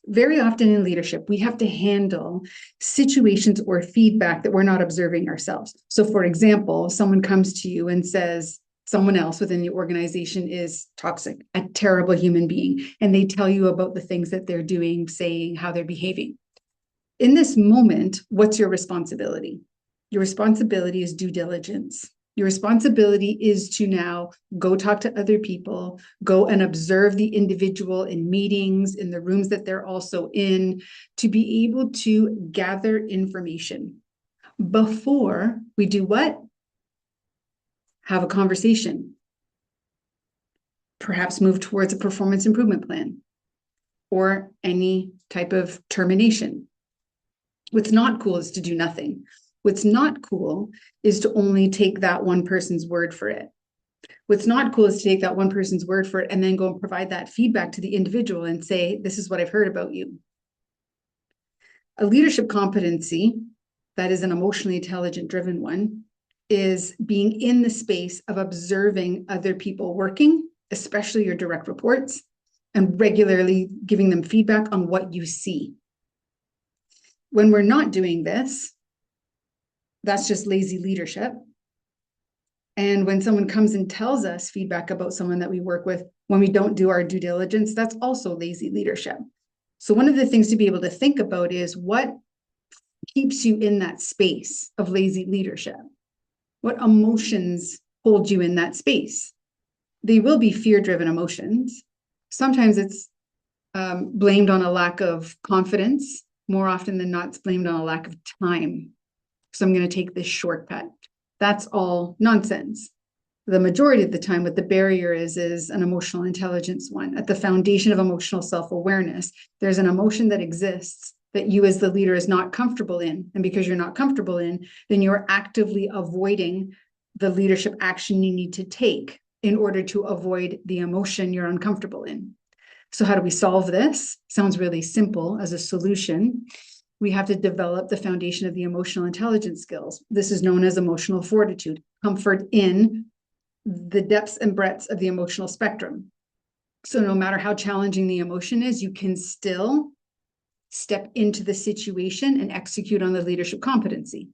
Very often in leadership, we have to handle situations or feedback that we're not observing ourselves. So, for example, someone comes to you and says, someone else within the organization is toxic, a terrible human being, and they tell you about the things that they're doing, saying, how they're behaving. In this moment, what's your responsibility? Your responsibility is due diligence. Your responsibility is to now go talk to other people, go and observe the individual in meetings, in the rooms that they're also in, to be able to gather information before we do what? Have a conversation, perhaps move towards a performance improvement plan or any type of termination. What's not cool is to do nothing. What's not cool is to only take that one person's word for it. What's not cool is to take that one person's word for it and then go and provide that feedback to the individual and say, this is what I've heard about you. A leadership competency that is an emotionally intelligent driven one is being in the space of observing other people working, especially your direct reports, and regularly giving them feedback on what you see. When we're not doing this, that's just lazy leadership. And when someone comes and tells us feedback about someone that we work with, when we don't do our due diligence, that's also lazy leadership. So one of the things to be able to think about is what keeps you in that space of lazy leadership? What emotions hold you in that space? They will be fear-driven emotions. Sometimes it's blamed on a lack of confidence. More often than not, it's blamed on a lack of time. So I'm going to take this shortcut. That's all nonsense. The majority of the time, what the barrier is an emotional intelligence one. At the foundation of emotional self-awareness, there's an emotion that exists that you as the leader is not comfortable in. And because you're not comfortable in, then you're actively avoiding the leadership action you need to take in order to avoid the emotion you're uncomfortable in. So how do we solve this? Sounds really simple as a solution. We have to develop the foundation of the emotional intelligence skills. This is known as emotional fortitude, comfort in the depths and breadths of the emotional spectrum. So no matter how challenging the emotion is, you can still step into the situation and execute on the leadership competency.